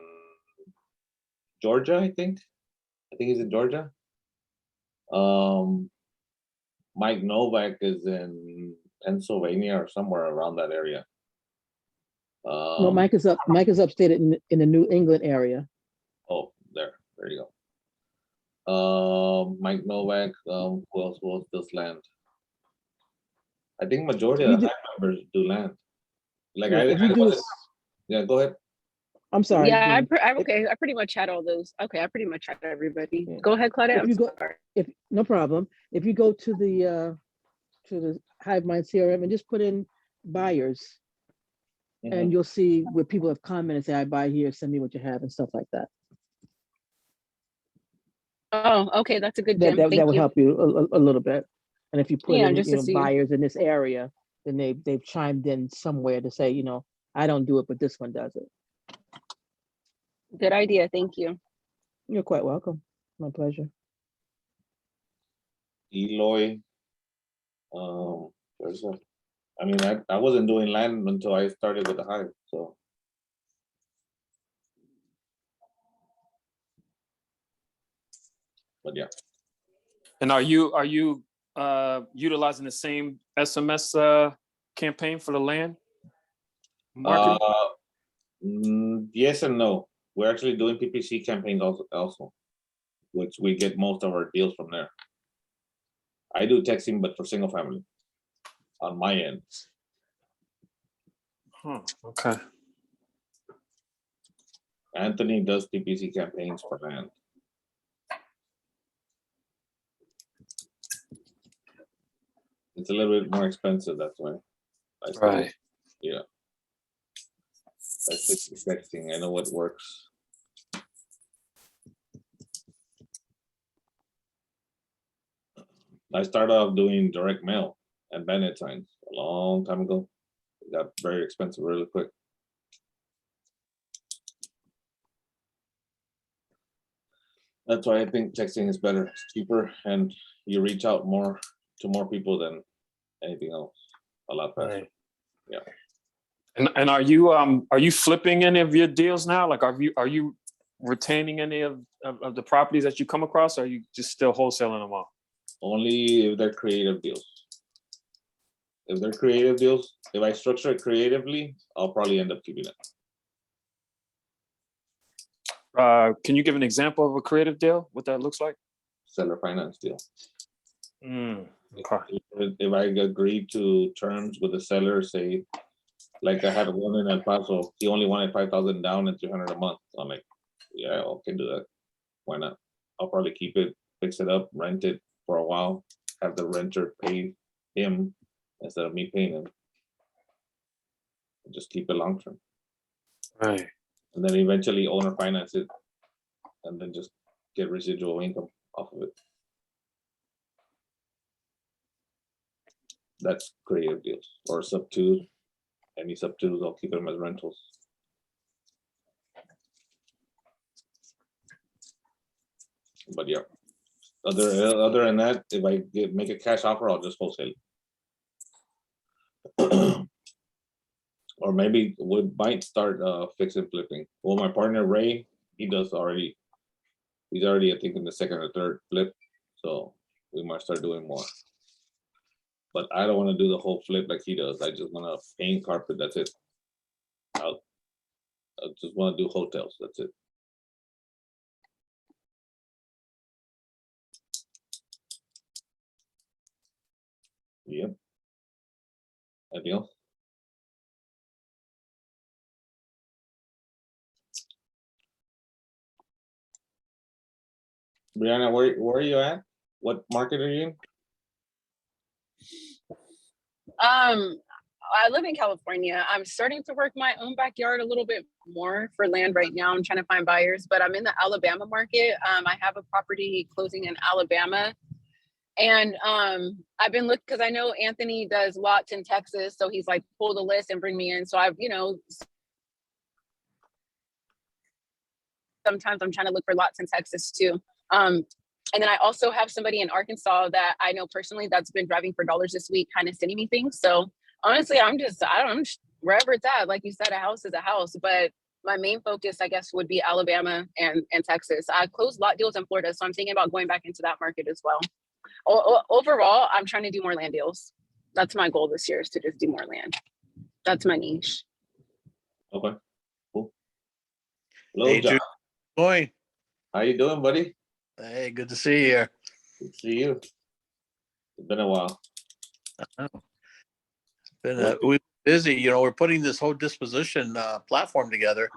Georgia, I think he's in Georgia. Mike Novak is in Pennsylvania or somewhere around that area. No, Mike is upstate in the New England area. Oh, there you go. Mike Novak, who else does land? I think majority of the Hive members do land. Like Yeah, if you do this, yeah, go ahead. I'm sorry. Yeah, Junior. I pretty much had all those. Okay, I pretty much had everybody. Yeah. Go ahead, Claudia. If you go- No problem. If you go to the Hive Mind CRM and just put in buyers, and you'll see where people have commented, say, I buy here, send me what you have and stuff like that. Oh, okay, that's a good That tip. Thank will you. help you a little bit. And if you put in, just to see. buyers in this area, then they've chimed in somewhere to say, I don't do it, but this one does it. Good idea. Thank you. You're quite welcome. My pleasure. Eloy. I wasn't doing land until I started with the Hive, so. But yeah. And are you utilizing the same SMS campaign for the land marketing? Yes and no. We're actually doing PPC campaigns also, which we get most of our deals from there. I do texting, but for single family on my end. Okay. Anthony does PPC campaigns for land. It's a little bit more expensive, that's why. Right. Yeah. That's texting. I know what works. I started off doing direct mail and Bennett signs a long time ago. It got very expensive really quick. That's why I think texting is better. It's cheaper and you reach out to more people than anything else. A lot faster. Right. Yeah. And are you flipping any of your deals now? Like, are you retaining any of the properties that you come across? Or are you just still wholesaling them all? Only if they're creative deals. If they're creative deals, if I structure it creatively, I'll probably end up keeping it. Can you give an example of a creative deal? What that looks like? Seller finance deal. Okay. If I agree to terms with the seller, say, like I had one in El Paso, he only wanted 5,000 down and 300 a month. I'm like, yeah, I can do that. Why not? I'll probably keep it, fix it up, rent it for a while, have the renter pay him instead of me paying him. Just keep it long term. Right. And then eventually owner finance it and then just get residual income off of it. That's creative deals or sub two. Any sub twos, I'll keep them as rentals. But yeah, other than that, if I make a cash offer, I'll just wholesale it. Or maybe we might start fix and flipping. Well, my partner Ray, he's already, I think in the second or third flip, so we might start doing more. But I don't want to do the whole flip like he does. I just want to paint carpet. That's it. I just want to do hotels. That's it. Yep. Anything else? Brianna, where are you at? What market are you in? I live in California. I'm starting to work my own backyard a little bit more for land right now. I'm trying to find buyers, but I'm in the Alabama market. I have a property closing in Alabama. And I've been looking because I know Anthony does lots in Texas. So he's like, pull the list and bring me in. So sometimes I'm trying to look for lots in Texas too. And then I also have somebody in Arkansas that I know personally that's been driving for dollars this week, kind of sending me things. So honestly, I'm wherever it's at. Like you said, a house is a house, but my main focus, I guess, would be Alabama and Texas. I closed lot deals in Florida, so I'm thinking about going back into that market as well. Overall, I'm trying to do more land deals. That's my goal this year, is to just do more land. That's my niche. Okay, cool. Hello, Hey, John. Jude. Boy, How you doing, buddy? hey, good to see you here. Good to see you. It's been a while. We're busy, you know, we're putting this whole disposition platform together,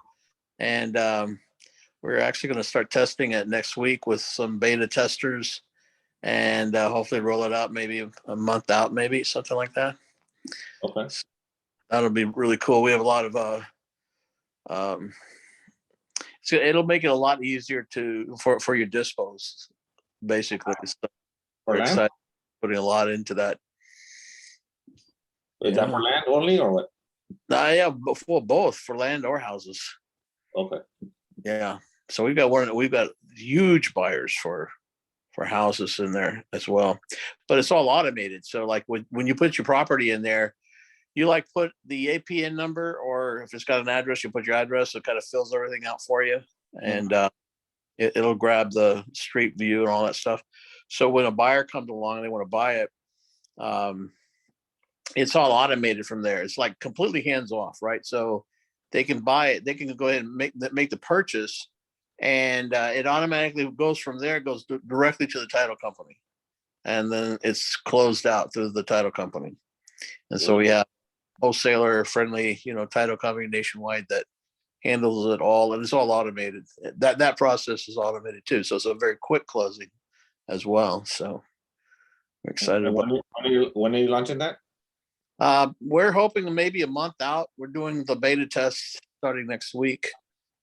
and we're actually going to start testing it next week with some beta testers, and hopefully roll it out maybe a month out, maybe something like that. Okay. That'll be really cool. We have a lot of so it'll make it a lot easier for your dispos, basically. So we're For land? excited, putting a lot into that. Is that for land only or what? Yeah, for both, for land or houses. Okay. Yeah. So we've got huge buyers for houses in there as well, but it's all automated. So like when you put your property in there, you like put the APN number, or if it's got an address, you put your address. It kind of fills everything out for you, and it'll grab the street view and all that stuff. So when a buyer comes along and they want to buy it, it's all automated from there. It's like completely hands off, right? So they can buy it. They can go ahead and make the purchase, and it automatically goes from there. It goes directly to the title company, and then it's closed out through the title company. And so we have wholesaler friendly, title company nationwide that handles it all, and it's all automated. That process is automated too. So it's a very quick closing as well. So we're excited about it. When are you launching that? We're hoping maybe a month out. We're doing the beta test starting next week,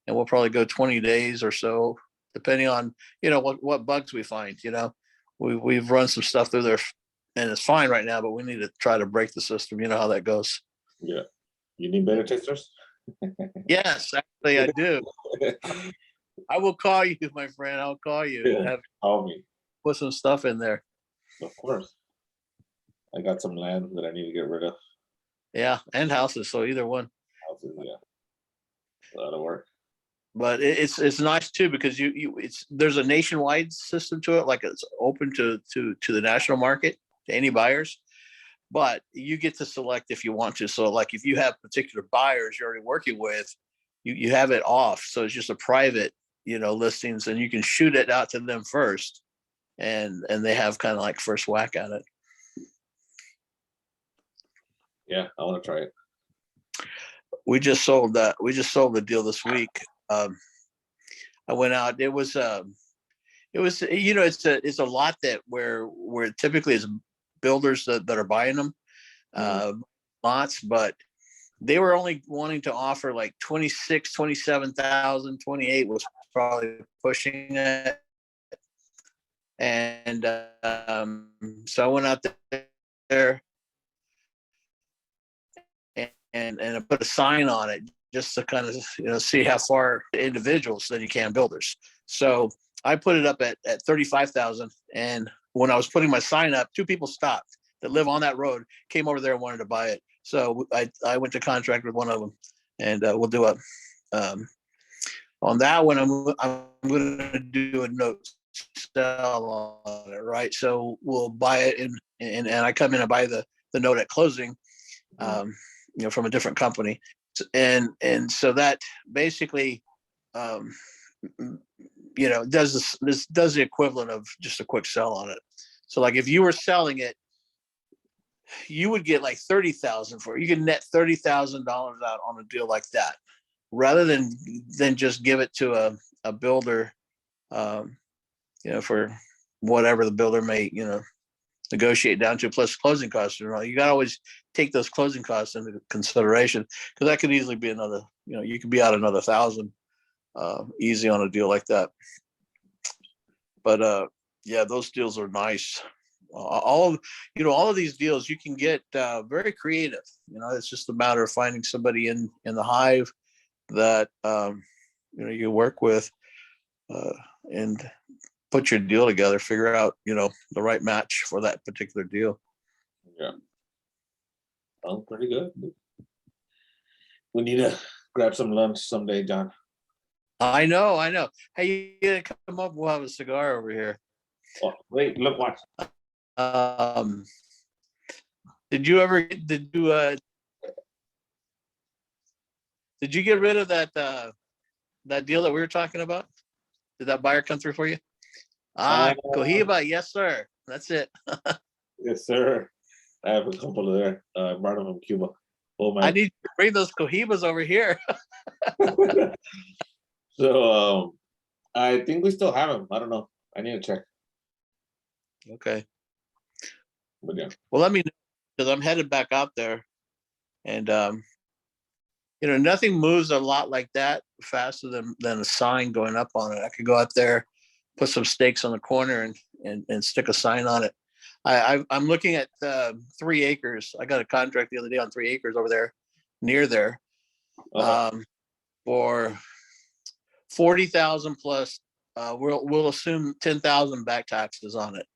and we'll probably go 20 days or so, depending on, what bugs we find. We've run some stuff through there and it's fine right now, but we need to try to break the system. You know how that goes. Yeah. You need beta testers? Yes, actually I do. I will call you, my friend. I'll call you. Yeah. Have Call me. put some stuff in there. Of course. I got some land that I need to get rid of. Yeah, and houses. So either one. Houses, yeah. That'll work. But it's nice too, because there's a nationwide system to it, like it's open to the national market, to any buyers, but you get to select if you want to. So like if you have particular buyers you're already working with, you have it off. So it's just a private, listings, and you can shoot it out to them first, and they have kind of like first whack at it. Yeah, I want to try it. We just sold the deal this week. I went out. It's a lot that where typically it's builders that are buying them lots, but they were only wanting to offer like 26, 27,000, 28 was probably pushing it. And so I went out there and I put a sign on it just to kind of see how far individuals than you can builders. So I put it up at 35,000, and when I was putting my sign up, 2 people stopped that live on that road, came over there and wanted to buy it. So I went to contract with one of them, and we'll do on that one. I'm going to do a note sell on it, right? So we'll buy it and I come in and buy the note at closing, from a different company, and so that basically, does the equivalent of just a quick sell on it. So like if you were selling it, you would get like 30,000 for it. You can net $30,000 out on a deal like that, rather than just give it to a builder, for whatever the builder may, negotiate down to, plus closing costs. You got to always take those closing costs into consideration, because that could easily be another, you could be out another 1,000 easy on a deal like that. But yeah, those deals are nice. All of these deals you can get very creative. It's just a matter of finding somebody in the hive that you work with and put your deal together, figure out the right match for that particular deal. Yeah. Oh, pretty good. We need to grab some lunch someday, John. I know. Hey, you gotta come up, we'll have a cigar over here. Oh, wait, look, watch. Did you get rid of that deal that we were talking about? Did that buyer come through for you? Cohiba, yes, sir. That's it. Yes, sir. I have a couple of there. I brought them from Cuba. Oh my! I need to bring those Cohibas over here. So I think we still have them. I don't know. I need to check. Okay. But yeah. Well, let me know, because I'm headed back out there, and nothing moves a lot like that faster than a sign going up on it. I could go out there, put some stakes on the corner and stick a sign on it. I'm looking at 3 acres. I got a contract the other day on 3 acres over there, near there, for 40,000 plus. We'll assume 10,000 back taxes on it,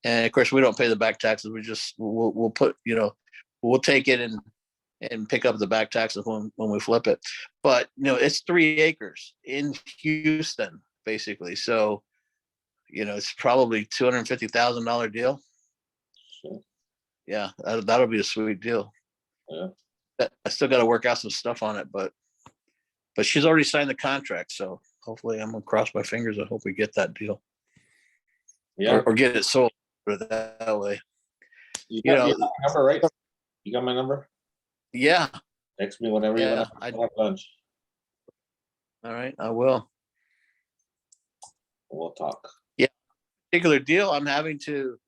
and of course we don't pay the back taxes. We'll put we'll take it and pick up the back taxes when we flip it. But it's 3 acres in Houston, basically. So it's probably $250,000 deal. Sure. Yeah, that'll be a sweet deal. Yeah. I still got to work out some stuff on it, but she's already signed the contract, so hopefully I'm gonna cross my fingers. I hope we get that deal. Yeah. Or get it sold that way. You got my number, right? You got my number? Yeah. Text me whenever you want to have lunch. All right, I will. We'll talk. Yeah, particular deal I'm having to,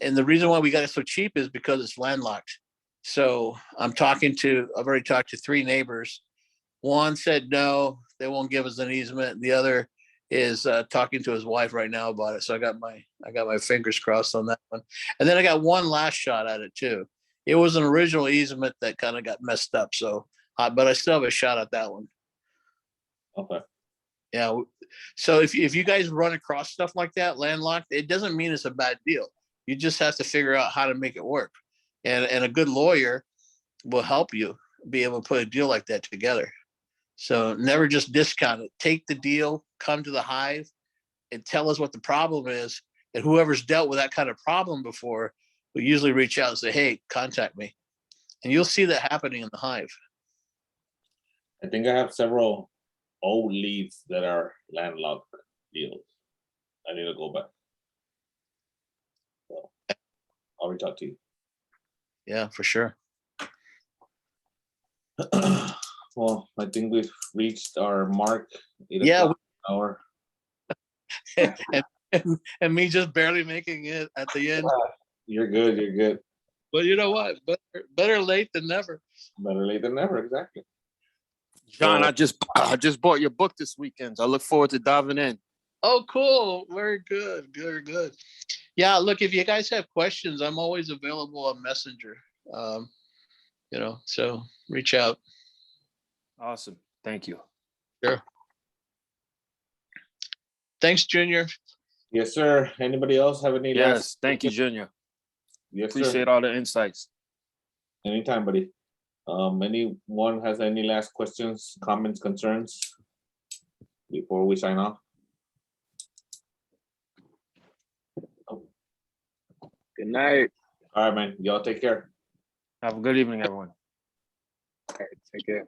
and the reason why we got it so cheap is because it's landlocked. So I've already talked to 3 neighbors. One said no, they won't give us an easement. The other is talking to his wife right now about it. So I got my fingers crossed on that one. And then I got one last shot at it too. It was an original easement that kind of got messed up. So, but I still have a shot at that one. Okay. Yeah. So if you guys run across stuff like that, landlocked, it doesn't mean it's a bad deal. You just have to figure out how to make it work. And a good lawyer will help you be able to put a deal like that together. So never just discount it. Take the deal, come to the hive, and tell us what the problem is. And whoever's dealt with that kind of problem before will usually reach out and say, hey, contact me. And you'll see that happening in the hive. I think I have several old leads that are landlocked deals. I need to go back. So I'll reach out to you. Yeah, for sure. Well, I think we've reached our mark. 8 Yeah, o'clock hour. and me just barely making it at the end. You're good. You're good. But you know what? Better late than never. Better late than never. Exactly. John, So- I just bought your book this weekend. I look forward to diving in. Oh, cool. Very good. Very good. Yeah, look, if you guys have questions, I'm always available on Messenger. So reach out. Awesome. Thank you. Thanks, Junior. Yes, sir. Anybody else have any? Yes, thank you, Junior. Yes, sir. Appreciate all the insights. Anytime, buddy. Anyone has any last questions, comments, concerns before we sign off? Good night. All right, man. Y'all take care. Have a good evening, everyone. All right, take care.